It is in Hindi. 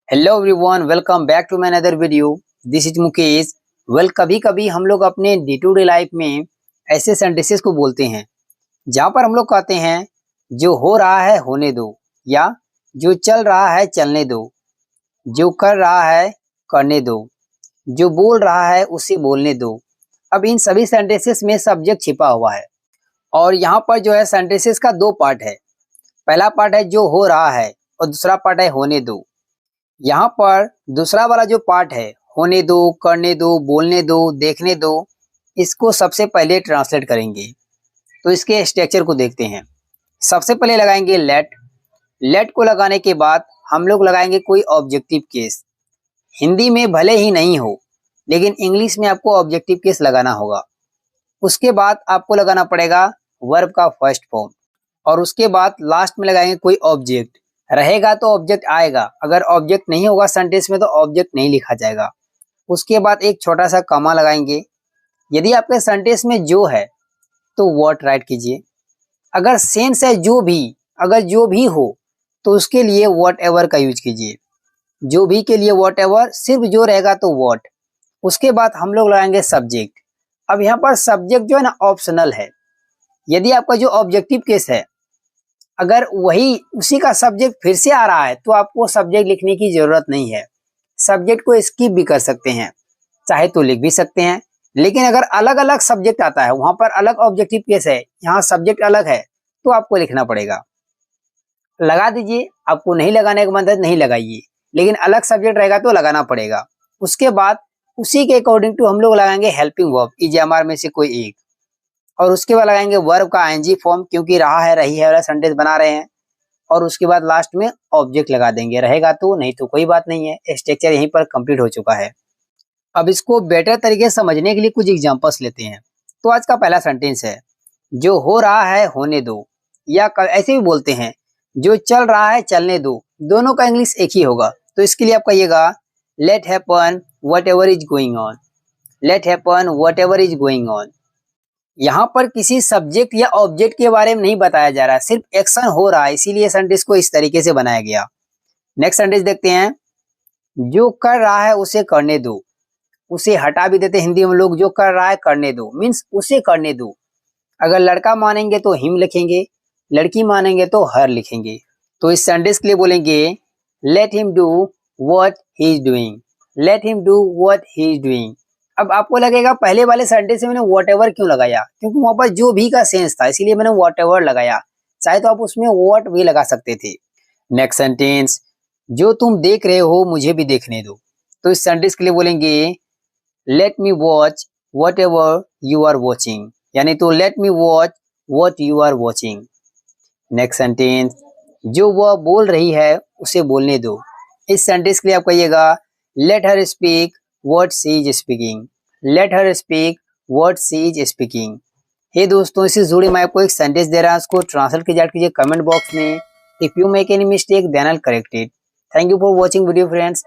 Hello everyone, welcome back to my another video. This is Mukesh. कभी कभी हम लोग अपने डे टू डे लाइफ में ऐसे सेंटेंसेस को बोलते हैं जहाँ पर हम लोग कहते हैं जो हो रहा है होने दो, या जो चल रहा है चलने दो, जो कर रहा है करने दो, जो बोल रहा है उसे बोलने दो। अब इन सभी सेंटेंसेस में सब्जेक्ट छिपा हुआ है और यहाँ पर जो है सेंटेंसेस का दो पार्ट है। पहला पार्ट है जो हो रहा है और दूसरा पार्ट है होने दो। यहाँ पर दूसरा वाला जो पार्ट है, होने दो, करने दो, बोलने दो, देखने दो, इसको सबसे पहले ट्रांसलेट करेंगे। तो इसके स्ट्रक्चर को देखते हैं। सबसे पहले लगाएंगे लेट। लेट को लगाने के बाद हम लोग लगाएंगे कोई ऑब्जेक्टिव केस। हिंदी में भले ही नहीं हो, लेकिन इंग्लिश में आपको ऑब्जेक्टिव केस लगाना होगा। उसके बाद आपको लगाना पड़ेगा वर्ब का फर्स्ट फॉर्म, और उसके बाद लास्ट में लगाएंगे कोई ऑब्जेक्ट। रहेगा तो ऑब्जेक्ट आएगा, अगर ऑब्जेक्ट नहीं होगा सेंटेंस में तो ऑब्जेक्ट नहीं लिखा जाएगा। उसके बाद एक छोटा सा कॉमा लगाएंगे। यदि आपके सेंटेंस में जो है तो व्हाट राइट कीजिए। अगर सेंस है जो भी, अगर जो भी हो तो उसके लिए व्हाट एवर का यूज कीजिए। जो भी के लिए व्हाट एवर, सिर्फ जो रहेगा तो व्हाट। उसके बाद हम लोग लगाएंगे सब्जेक्ट। अब यहाँ पर सब्जेक्ट जो है ना ऑप्शनल है। यदि आपका जो ऑब्जेक्टिव केस है, अगर वही उसी का सब्जेक्ट फिर से आ रहा है तो आपको सब्जेक्ट लिखने की जरूरत नहीं है। सब्जेक्ट को स्किप भी कर सकते हैं, चाहे तो लिख भी सकते हैं। लेकिन अगर अलग अलग सब्जेक्ट आता है, वहां पर अलग ऑब्जेक्टिव केस है, यहाँ सब्जेक्ट अलग है, तो आपको लिखना पड़ेगा। लगा दीजिए, आपको नहीं लगाने का मन है नहीं लगाइए, लेकिन अलग सब्जेक्ट रहेगा तो लगाना पड़ेगा। उसके बाद उसी के अकॉर्डिंग टू हम लोग लगाएंगे हेल्पिंग वर्ब, ईजेएमआर में से कोई एक। और उसके बाद लगाएंगे वर्ब का आईएनजी फॉर्म, क्योंकि रहा है रही है वाला सेंटेंस बना रहे हैं। और उसके बाद लास्ट में ऑब्जेक्ट लगा देंगे, रहेगा तो, नहीं तो कोई बात नहीं है। स्ट्रक्चर यहीं पर कंप्लीट हो चुका है। अब इसको बेटर तरीके से समझने के लिए कुछ एग्जांपल्स लेते हैं। तो आज का पहला सेंटेंस है जो हो रहा है होने दो, या ऐसे भी बोलते हैं जो चल रहा है चलने दो। दोनों का इंग्लिश एक ही होगा। तो इसके लिए आप कहिएगा let happen whatever is going on. Let happen whatever is going on. यहाँ पर किसी सब्जेक्ट या ऑब्जेक्ट के बारे में नहीं बताया जा रहा है, सिर्फ एक्शन हो रहा है, इसीलिए सेंटेंस को इस तरीके से बनाया गया। नेक्स्ट सेंटेंस देखते हैं। जो कर रहा है उसे करने दो। उसे हटा भी देते हिंदी में लोग, जो कर रहा है करने दो मीन्स उसे करने दो। अगर लड़का मानेंगे तो हिम लिखेंगे, लड़की मानेंगे तो हर लिखेंगे। तो इस सेंटेंस के लिए बोलेंगे let him do what he is doing. Let him do what he is doing. अब आपको लगेगा पहले वाले सेंटेंस में मैंने वॉट एवर क्यों लगाया, क्योंकि वहां पर जो भी का सेंस था, इसीलिए मैंने वॉट एवर लगाया। चाहे तो आप उसमें वॉट भी लगा सकते थे। नेक्स्ट सेंटेंस, जो तुम देख रहे हो मुझे भी देखने दो। तो इस सेंटेंस के लिए बोलेंगे let me watch whatever you are watching, यानी तो let me watch what you are watching. Next sentence, जो वह बोल रही है उसे बोलने दो। इस सेंटेंस के लिए आप कहिएगा let her speak what she is speaking. Let her speak what she is speaking. हे दोस्तों, इससे जुड़े मैं आपको एक सेंटेंस दे रहा हूं, उसको ट्रांसलेट कीजिए कमेंट बॉक्स में। If you make any mistake then I will correct it. Thank you for watching video friends.